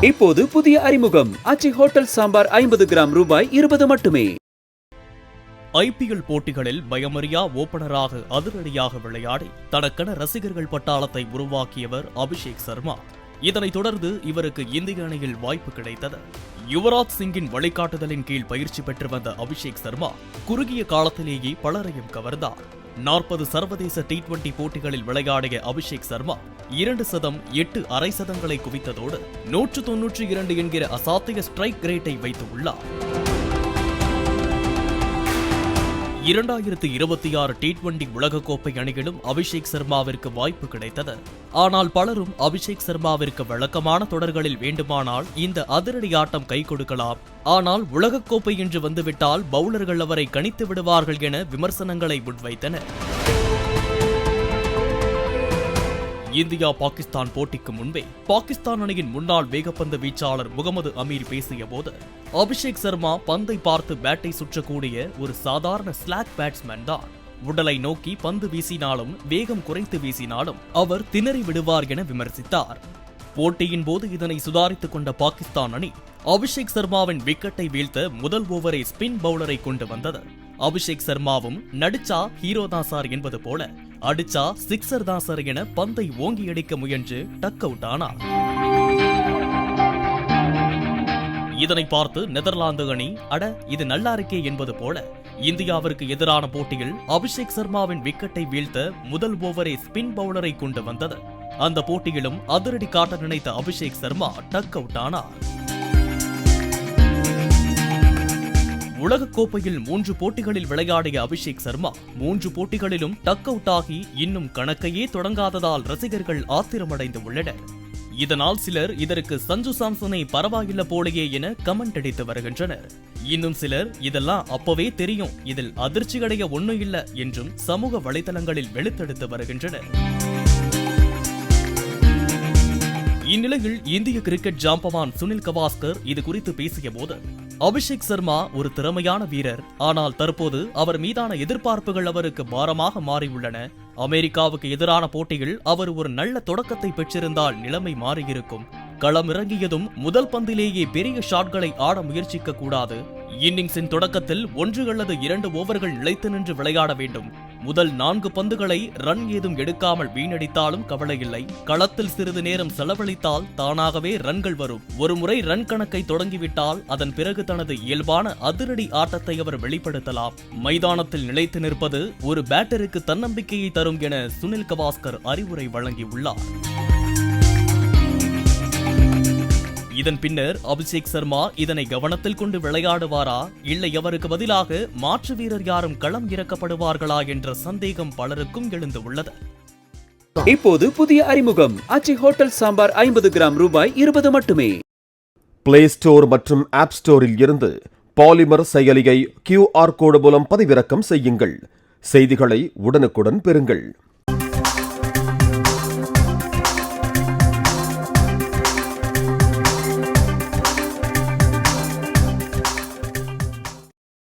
இப்போது புதிய அறிமுகம் அச்சி ஹோட்டல் சாம்பார் 50 கிராம் ரூபாய் 20 மட்டுமே. ஐபிஎல் போட்டிகளில் பயமறியா ஓபனராக அதிரடியாக விளையாடி தனக்கென ரசிகர்கள் பட்டாளத்தை உருவாக்கியவர் அபிஷேக் சர்மா. இதனைத் தொடர்ந்து இவருக்கு இந்திய அணியில் வாய்ப்பு கிடைத்தது. யுவராஜ் சிங்கின் வழிகாட்டுதலின் கீழ் பயிற்சி பெற்று வந்த அபிஷேக் சர்மா குறுகிய காலத்திலேயே பலரையும் கவர்ந்தார். 40 சர்வதேச T20 போட்டிகளில் விளையாடிய அபிஷேக் சர்மா 2 சதம் 8 அரை சதங்களை குவித்ததோடு 192 என்கிற அசாத்திய ஸ்ட்ரைக் ரேட்டை வைத்துள்ளார். 2026 T20 உலகக்கோப்பை அணியிலும் அபிஷேக் சர்மாவிற்கு வாய்ப்பு கிடைத்தது. ஆனால் பலரும் அபிஷேக் சர்மாவிற்கு வழக்கமான தொடர்களில் வேண்டுமானால் இந்த அதிரடி ஆட்டம் கை கொடுக்கலாம், ஆனால் உலகக்கோப்பை என்று வந்துவிட்டால் பவுலர்கள் அவரை கணித்து விடுவார்கள் என விமர்சனங்களை முன்வைத்தனர். இந்தியா பாகிஸ்தான் போட்டிக்கு முன்பே பாகிஸ்தான் அணியின் முன்னாள் வேகப்பந்து வீச்சாளர் முகமது அமீர் பேசிய போது, அபிஷேக் சர்மா பந்தை பார்த்து பேட்டை சுற்றக்கூடிய ஒரு சாதாரண ஸ்லாக் பேட்ஸ்மேன் தான். உடலை நோக்கி பந்து வீசினாலும் வேகம் குறைத்து வீசினாலும் அவர் திணறி விடுவார் என விமர்சித்தார். போட்டியின் போது இதனை சுதாரித்துக் கொண்ட பாகிஸ்தான் அணி அபிஷேக் சர்மாவின் விக்கெட்டை வீழ்த்த முதல் ஓவரை ஸ்பின் பவுலரை கொண்டு வந்தது. அபிஷேக் சர்மாவும் நடிச்சா ஹீரோ தான் சார் என்பது போல அடிச்சா சிக்ஸர் தான் சார் என பந்தை ஓங்கி அடிக்க முயன்று டக் அவுட் ஆனார். இதனை பார்த்து நெதர்லாந்து அணி அட இது நல்லா இருக்கே என்பது போல இந்தியாவிற்கு எதிரான போட்டியில் அபிஷேக் சர்மாவின் விக்கெட்டை வீழ்த்த முதல் ஓவரை ஸ்பின் பவுலரை கொண்டு வந்தது. அந்த போட்டியிலும் அதிரடி காட்ட நினைத்த அபிஷேக் சர்மா டக் அவுட் ஆனார். உலகக்கோப்பையில் 3 போட்டிகளில் விளையாடிய அபிஷேக் சர்மா 3 போட்டிகளிலும் டக் அவுட் ஆகி இன்னும் கணக்கையே தொடங்காததால் ரசிகர்கள் ஆத்திரமடைந்து உள்ளனர். இதனால் சிலர் இதற்கு சஞ்சு சாம்சனை பரவாயில்லை போலையே என கமெண்ட் அடித்து வருகின்றனர். இன்னும் சிலர் இதெல்லாம் அப்பவே தெரியும், இதில் அதிர்ச்சி அடைய ஒன்னும் இல்ல என்றும் சமூக வலைதளங்களில் வெளுத்தெடுத்து வருகின்றனர். இந்நிலையில் இந்திய கிரிக்கெட் ஜாம்பவான் சுனில் கவாஸ்கர் இது குறித்து பேசிய போது, அபிஷேக் சர்மா ஒரு திறமையான வீரர், ஆனால் தற்போது அவர் மீதான எதிர்பார்ப்புகள் அவருக்கு பாரமாக மாறியுள்ளன. அமெரிக்காவுக்கு எதிரான போட்டியில் அவர் ஒரு நல்ல தொடக்கத்தை பெற்றிருந்தால் நிலைமை மாறியிருக்கும். களமிறங்கியதும் முதல் பந்திலேயே பெரிய ஷாட்களை ஆட முயற்சிக்க கூடாது. இன்னிங்ஸின் தொடக்கத்தில் 1 அல்லது 2 ஓவர்கள் நிலைத்து நின்று விளையாட வேண்டும். முதல் 4 பந்துகளை ரன் ஏதும் எடுக்காமல் வீணடித்தாலும் கவலையில்லை. களத்தில் சிறிது நேரம் செலவழித்தால் தானாகவே ரன்கள் வரும். ஒருமுறை ரன் கணக்கை தொடங்கிவிட்டால் அதன் பிறகு தனது இயல்பான அதிரடி ஆட்டத்தை அவர் வெளிப்படுத்தலாம். மைதானத்தில் நிலைத்து நிற்பது ஒரு பேட்டருக்கு தன்னம்பிக்கையை தரும் என சுனில் கவாஸ்கர் அறிவுரை வழங்கியுள்ளார். இதன் பின்னர் அபிஷேக் சர்மா இதனை கவனத்தில் கொண்டு விளையாடுவாரா, இல்லை அவருக்கு பதிலாக மாற்று வீரர் யாரும் களம் இறக்கப்படுவார்களா என்ற சந்தேகம் பலருக்கும் எழுந்துள்ளது. இப்போது புதிய அறிமுகம் அச்சி ஹோட்டல் சாம்பார் 50 கிராம் ரூபாய் 20 மட்டுமே. பிளே ஸ்டோர் மற்றும் ஆப் ஸ்டோரில் இருந்து பாலிமர் செயலியை QR கோடு மூலம் பதிவிறக்கம் செய்யுங்கள். செய்திகளை உடனுக்குடன் பெறுங்கள்.